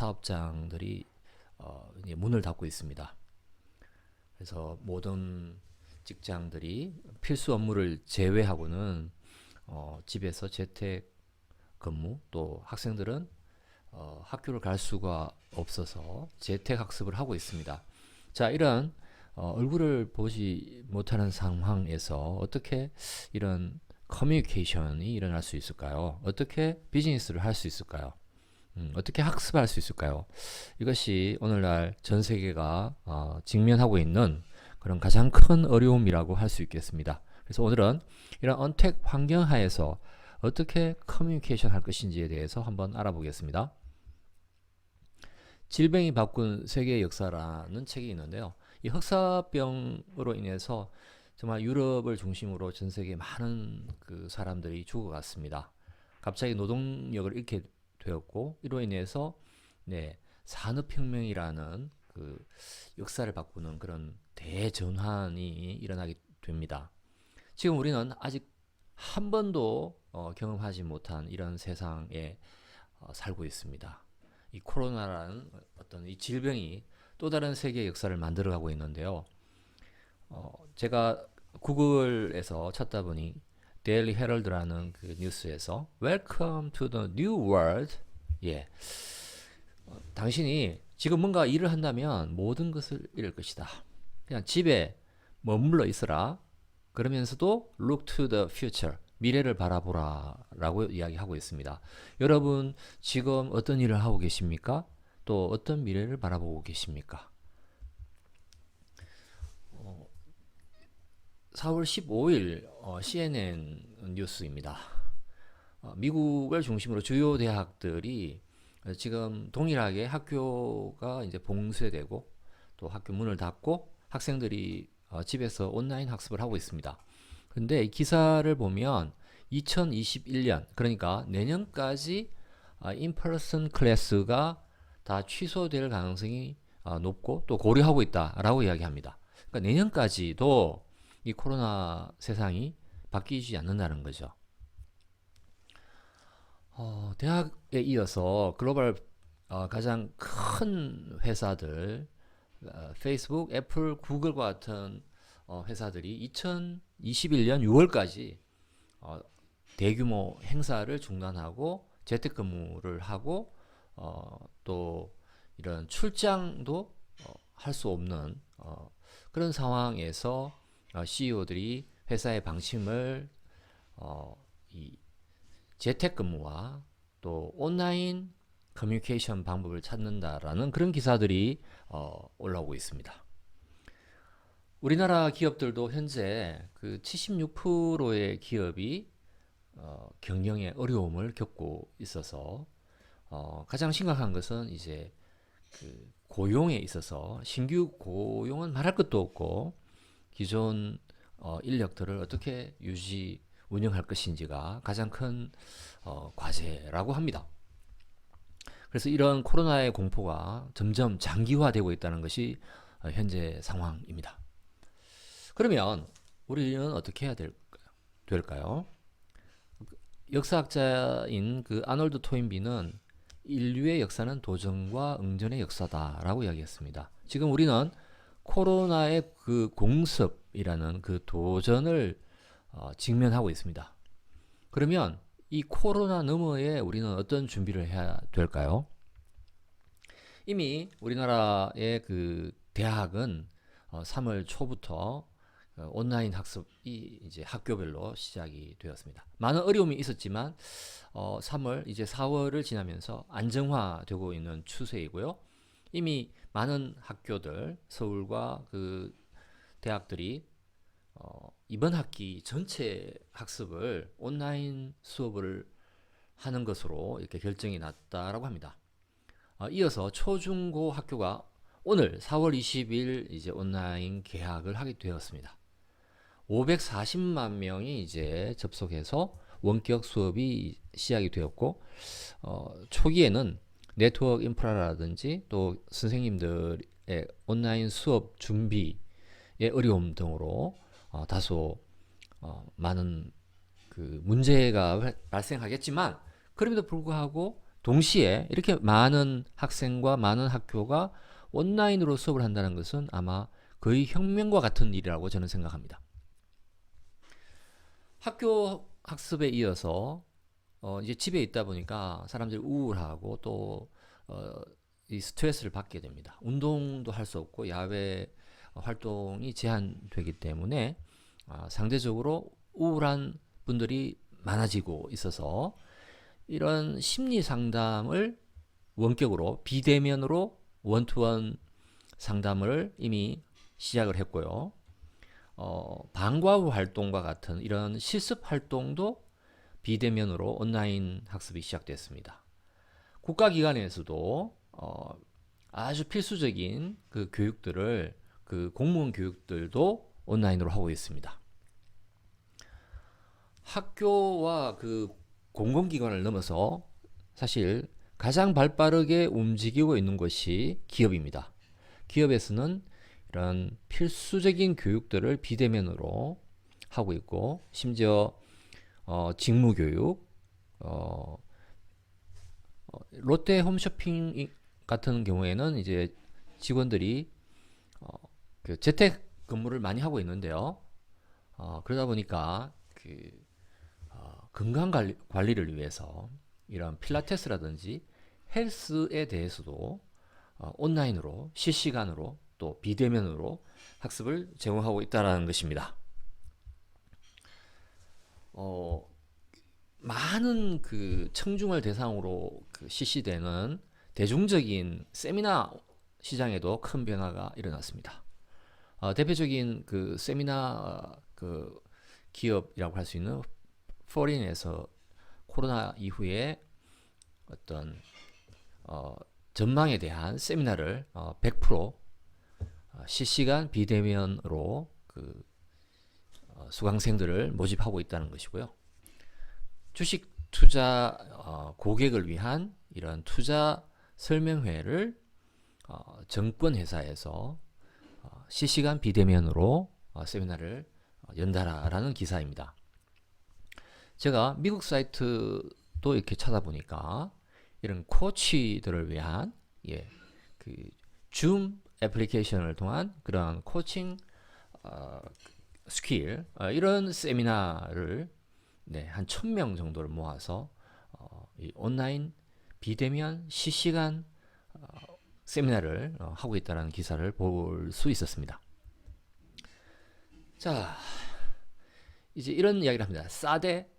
사업장들이 이제 문을 닫고 있습니다. 그래서 모든 직장들이 필수 업무를 제외하고는 집에서 재택 근무, 또 학생들은 학교를 갈 수가 없어서 재택 학습을 하고 있습니다. 자, 이런 얼굴을 보지 못하는 상황에서 어떻게 이런 커뮤니케이션이 일어날 수 있을까요? 어떻게 비즈니스를 할 수 있을까요? 어떻게 학습할 수 있을까요? 이것이 오늘날 전 세계가 직면하고 있는 그런 가장 큰 어려움이라고 할 수 있겠습니다. 그래서 오늘은 이런 언택 환경 하에서 어떻게 커뮤니케이션 할 것인지에 대해서 한번 알아보겠습니다. 질병이 바꾼 세계의 역사라는 책이 있는데요. 이 흑사병으로 인해서 정말 유럽을 중심으로 전 세계 많은 그 사람들이 죽어갔습니다. 갑자기 노동력을 잃게 되었고, 이로 인해서 산업혁명이라는 그 역사를 바꾸는 그런 대전환이 일어나게 됩니다. 지금 우리는 아직 한 번도 경험하지 못한 이런 세상에 살고 있습니다. 이 코로나라는 어떤 이 질병이 또 다른 세계의 역사를 만들어가고 있는데요. 제가 구글에서 찾다 보니 데일리 헤럴드라는 그 뉴스에서 Welcome to the New World. 예, 당신이 지금 뭔가 일을 한다면 모든 것을 잃을 것이다. 그냥 집에 머물러 있어라. 그러면서도 Look to the future. 미래를 바라보라 라고 이야기하고 있습니다. 여러분 지금 어떤 일을 하고 계십니까? 또 어떤 미래를 바라보고 계십니까? 4월 15일 CNN 뉴스입니다. 미국을 중심으로 주요 대학들이 지금 동일하게 학교가 이제 봉쇄되고 또 학교 문을 닫고 학생들이 집에서 온라인 학습을 하고 있습니다. 근데 이 기사를 보면 2021년, 그러니까 내년까지 인퍼슨 클래스가 다 취소될 가능성이 높고 또 고려하고 있다라고 이야기합니다. 그러니까 내년까지도 이 코로나 세상이 바뀌지 않는다는 거죠. 대학에 이어서 글로벌 가장 큰 회사들, 페이스북, 애플, 구글과 같은 회사들이 2021년 6월까지 대규모 행사를 중단하고 재택근무를 하고 또 이런 출장도 할 수 없는 그런 상황에서 CEO들이 회사의 방침을 이 재택근무와 또 온라인 커뮤니케이션 방법을 찾는다라는 그런 기사들이 올라오고 있습니다. 우리나라 기업들도 현재 그 76%의 기업이 경영에 어려움을 겪고 있어서 가장 심각한 것은 이제 그 고용에 있어서 신규 고용은 말할 것도 없고 기존 인력들을 어떻게 유지 운영할 것인지가 가장 큰 과제라고 합니다. 그래서 이런 코로나의 공포가 점점 장기화되고 있다는 것이 현재 상황입니다. 그러면 우리는 어떻게 해야 될까요? 역사학자인 그 아놀드 토인비는 인류의 역사는 도전과 응전의 역사다라고 이야기했습니다. 지금 우리는 코로나의 그 공습이라는 그 도전을 직면하고 있습니다. 그러면 이 코로나 너머에 우리는 어떤 준비를 해야 될까요? 이미 우리나라의 그 대학은 3월 초부터 온라인 학습이 이제 학교별로 시작이 되었습니다. 많은 어려움이 있었지만 3월 이제 4월을 지나면서 안정화되고 있는 추세이고요. 이미 많은 학교들 서울과 그 대학들이 이번 학기 전체 학습을 온라인 수업을 하는 것으로 이렇게 결정이 났다라고 합니다. 이어서 초중고 학교가 오늘 4월 20일 이제 온라인 개학을 하게 되었습니다. 540만 명이 이제 접속해서 원격 수업이 시작이 되었고 초기에는 네트워크 인프라라든지 또 선생님들의 온라인 수업 준비의 어려움 등으로 다소 많은 그 문제가 발생하겠지만 그럼에도 불구하고 동시에 이렇게 많은 학생과 많은 학교가 온라인으로 수업을 한다는 것은 아마 거의 혁명과 같은 일이라고 저는 생각합니다. 학교 학습에 이어서 이제 집에 있다 보니까 사람들이 우울하고 또 이 스트레스를 받게 됩니다. 운동도 할 수 없고 야외 활동이 제한되기 때문에 상대적으로 우울한 분들이 많아지고 있어서 이런 심리 상담을 원격으로 비대면으로 원투원 상담을 이미 시작을 했고요. 방과 후 활동과 같은 이런 실습 활동도 비대면으로 온라인 학습이 시작됐습니다. 국가기관에서도 아주 필수적인 그 교육들을 그 공무원 교육들도 온라인으로 하고 있습니다. 학교와 그 공공기관을 넘어서 사실 가장 발빠르게 움직이고 있는 것이 기업입니다. 기업에서는 이런 필수적인 교육들을 비대면으로 하고 있고 심지어 직무교육, 롯데 홈쇼핑 같은 경우에는 이제 직원들이 그 재택 근무를 많이 하고 있는데요. 그러다 보니까 그 건강 관리를 위해서 이런 필라테스라든지 헬스에 대해서도 온라인으로 실시간으로 또 비대면으로 학습을 제공하고 있다는 것입니다. 많은 그 청중을 대상으로 그 실시되는 대중적인 세미나 시장에도 큰 변화가 일어났습니다. 대표적인 그 세미나 그 기업이라고 할 수 있는 포린에서 코로나 이후에 어떤 전망에 대한 세미나를 100% 실시간 비대면으로 그 수강생들을 모집하고 있다는 것이고요. 주식 투자 고객을 위한 이런 투자 설명회를 정권회사에서 실시간 비대면으로 세미나를 연다라는 기사입니다. 제가 미국 사이트도 이렇게 찾아보니까 이런 코치들을 위한 그 줌 애플리케이션을 통한 그런 코칭 스킬 이런 세미나를 한 1000명 정도를 모아서 이 온라인 비대면 실시간 세미나를 하고 있다는 기사를 볼 수 있었습니다. 자, 이제 이런 이야기를 합니다. 싸대,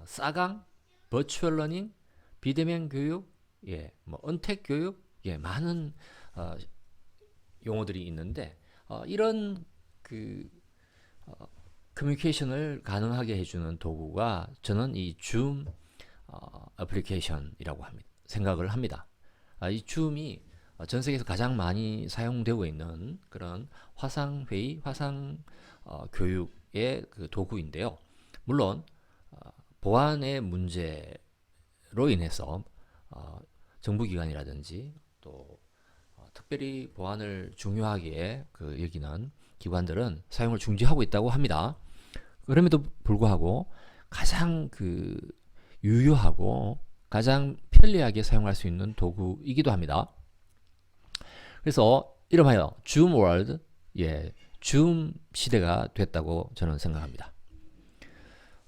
싸강, 버추얼 러닝, 비대면 교육, 뭐 언택 교육, 많은 용어들이 있는데 이런 그 커뮤니케이션을 가능하게 해주는 도구가 저는 이 줌 애플리케이션이라고 생각을 합니다. 이 줌이 전 세계에서 가장 많이 사용되고 있는 그런 화상회의, 화상 교육의 그 도구인데요. 물론 보안의 문제로 인해서 정부기관이라든지 또 특별히 보안을 중요하게 그 여기는 기관들은 사용을 중지하고 있다고 합니다. 그럼에도 불구하고 가장 그 유효하고 가장 편리하게 사용할 수 있는 도구이기도 합니다. 그래서 이름하여 줌 월드, 줌 시대가 됐다고 저는 생각합니다.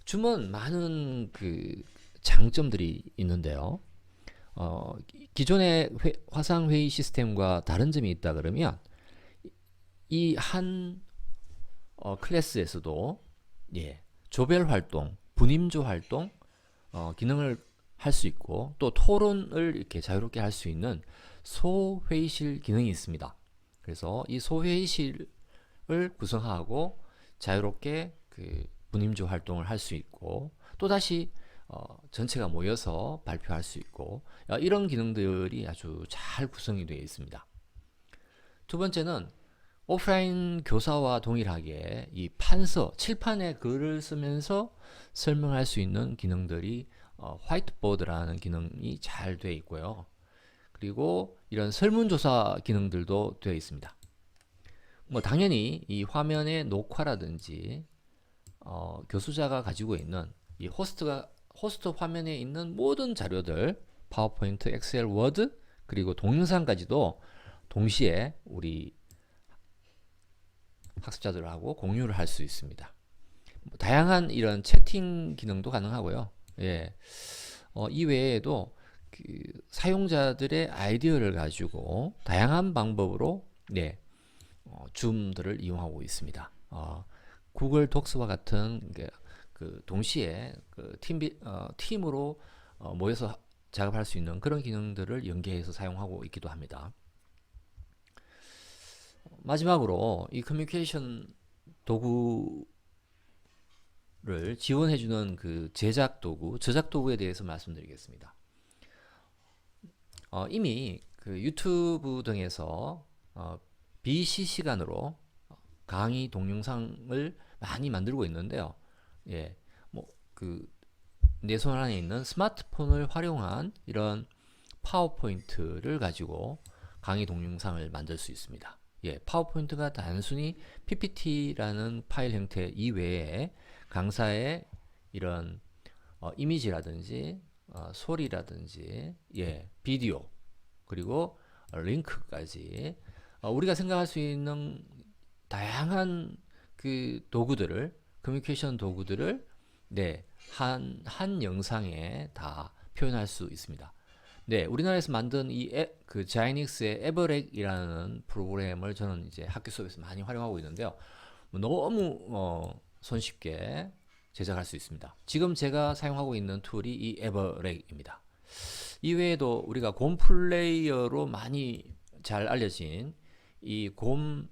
줌은 많은 그 장점들이 있는데요. 기존의 화상 회의 시스템과 다른 점이 있다 그러면 이 한 클래스에서도 조별 활동, 분임조 활동 기능을 할 수 있고 또 토론을 이렇게 자유롭게 할 수 있는 소회의실 기능이 있습니다. 그래서 이 소회의실을 구성하고 자유롭게 그 분임조 활동을 할 수 있고 또다시 전체가 모여서 발표할 수 있고 이런 기능들이 아주 잘 구성이 되어 있습니다. 두 번째는 오프라인 교사와 동일하게 이 판서, 칠판에 글을 쓰면서 설명할 수 있는 기능들이 화이트보드라는 기능이 잘 되어 있고요. 그리고 이런 설문조사 기능들도 되어 있습니다. 뭐 당연히 이 화면의 녹화라든지 교수자가 가지고 있는 이 호스트 화면에 있는 모든 자료들 파워포인트, 엑셀, 워드, 그리고 동영상까지도 동시에 우리 학습자들하고 공유를 할 수 있습니다. 다양한 이런 채팅 기능도 가능하고요. 예. 이외에도 그 사용자들의 아이디어를 가지고 다양한 방법으로 네, 줌들을 이용하고 있습니다. 구글 독스와 같은 그 동시에 그 팀으로 모여서 작업할 수 있는 그런 기능들을 연계해서 사용하고 있기도 합니다. 마지막으로 이 커뮤니케이션 도구를 지원해주는 그 제작 도구, 저작 도구에 대해서 말씀드리겠습니다. 이미 그 유튜브 등에서 비실시간으로 강의 동영상을 많이 만들고 있는데요. 예, 뭐 그 내 손 안에 있는 스마트폰을 활용한 이런 파워포인트를 가지고 강의 동영상을 만들 수 있습니다. 예, 파워포인트가 단순히 PPT라는 파일 형태 이외에 강사의 이런 이미지라든지 소리라든지 예, 비디오 그리고 링크까지 우리가 생각할 수 있는 다양한 그 도구들을 커뮤니케이션 도구들을 네, 한 영상에 다 표현할 수 있습니다. 네, 우리나라에서 만든 그 자이닉스의 에버렉이라는 프로그램을 저는 이제 학교 수업에서 많이 활용하고 있는데요. 너무 손쉽게 제작할 수 있습니다. 지금 제가 사용하고 있는 툴이 이 에버렉입니다. 이외에도 우리가 곰 플레이어로 많이 잘 알려진 이 곰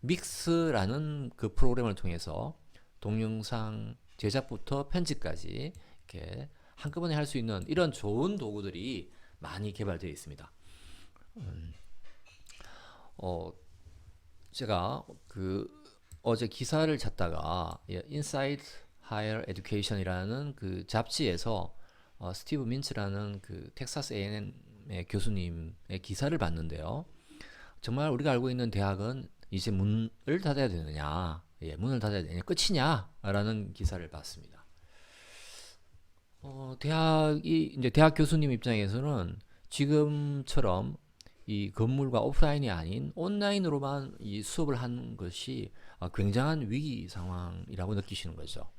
믹스라는 그 프로그램을 통해서 동영상 제작부터 편집까지 이렇게 한꺼번에 할 수 있는 이런 좋은 도구들이 많이 개발되어 있습니다. 제가 그 어제 기사를 찾다가 Inside Higher Education이라는 그 잡지에서 스티브 민츠라는 그 텍사스 A&M의 교수님의 기사를 봤는데요. 정말 우리가 알고 있는 대학은 이제 문을 닫아야 되느냐, 문을 닫아야 되느냐, 끝이냐? 라는 기사를 봤습니다. 이제 대학 교수님 입장에서는 지금처럼 이 건물과 오프라인이 아닌 온라인으로만 이 수업을 하는 것이 굉장한 위기 상황이라고 느끼시는 거죠.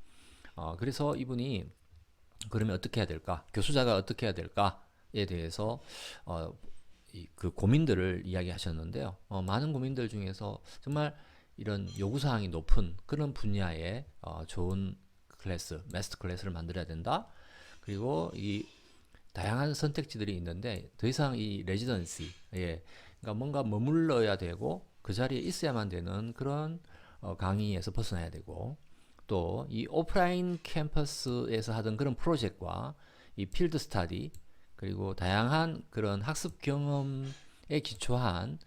그래서 이분이 그러면 어떻게 해야 될까? 교수자가 어떻게 해야 될까에 대해서 그 고민들을 이야기하셨는데요. 많은 고민들 중에서 정말 이런 요구사항이 높은 그런 분야의 좋은 클래스, 마스터 클래스를 만들어야 된다. 그리고 이 다양한 선택지들이 있는데 더 이상 이 레지던시, 그러니까 뭔가 머물러야 되고 그 자리에 있어야만 되는 그런 강의에서 벗어나야 되고 또 이 오프라인 캠퍼스에서 하던 그런 프로젝트와 이 필드 스터디 그리고 다양한 그런 학습 경험에 기초한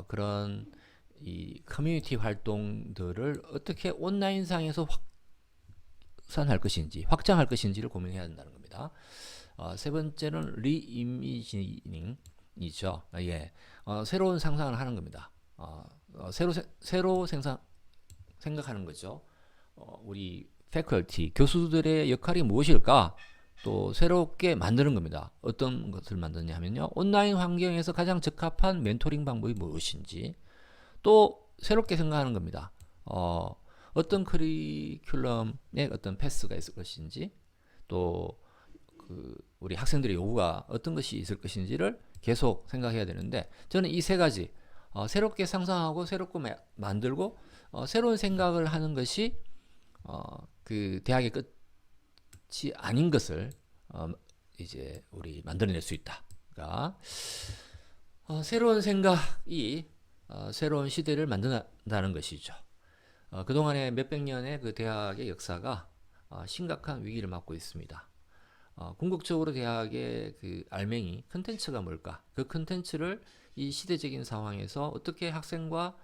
그런 이 커뮤니티 활동들을 어떻게 온라인상에서 확산할 것인지, 확장할 것인지를 고민해야 된다는 겁니다. 세 번째는 리이미지닝이죠. 새로운 상상을 하는 겁니다. 새로 생각하는 거죠. 우리 패컬티, 교수들의 역할이 무엇일까? 또 새롭게 만드는 겁니다. 어떤 것을 만드냐 하면요. 온라인 환경에서 가장 적합한 멘토링 방법이 무엇인지 또 새롭게 생각하는 겁니다. 어떤 커리큘럼에 어떤 패스가 있을 것인지 또 그 우리 학생들의 요구가 어떤 것이 있을 것인지를 계속 생각해야 되는데 저는 이 세 가지 새롭게 상상하고 새롭게 만들고 새로운 생각을 하는 것이 그 대학의 끝이 아닌 것을 이제 우리 만들어낼 수 있다. 그러니까 새로운 생각이 새로운 시대를 만든다는 것이죠. 그동안의 몇백 년의 그 대학의 역사가 심각한 위기를 맞고 있습니다. 궁극적으로 대학의 그 알맹이 컨텐츠가 뭘까? 그 컨텐츠를 이 시대적인 상황에서 어떻게 학생과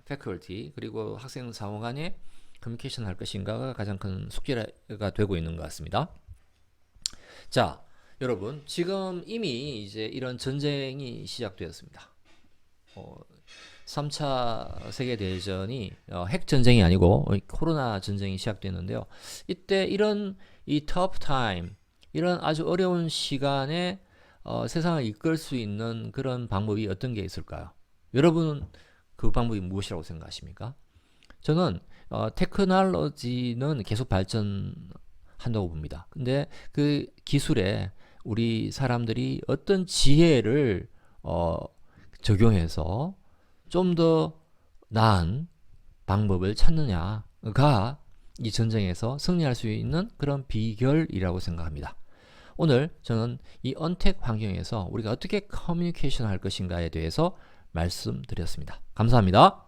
패컬티 그리고 학생 상호 간에 커뮤니케이션 할 것인가가 가장 큰 숙제가 되고 있는 것 같습니다. 자, 여러분 지금 이미 이제 이런 전쟁이 시작되었습니다. 3차 세계대전이 핵전쟁이 아니고 코로나 전쟁이 시작됐는데요. 이때 이런 이 tough time, 이런 아주 어려운 시간에 세상을 이끌 수 있는 그런 방법이 어떤 게 있을까요? 여러분은 그 방법이 무엇이라고 생각하십니까? 저는 테크놀로지는 계속 발전한다고 봅니다. 근데 그 기술에 우리 사람들이 어떤 지혜를 적용해서 좀 더 나은 방법을 찾느냐가 이 전쟁에서 승리할 수 있는 그런 비결이라고 생각합니다. 오늘 저는 이 언택 환경에서 우리가 어떻게 커뮤니케이션 할 것인가에 대해서 말씀드렸습니다. 감사합니다.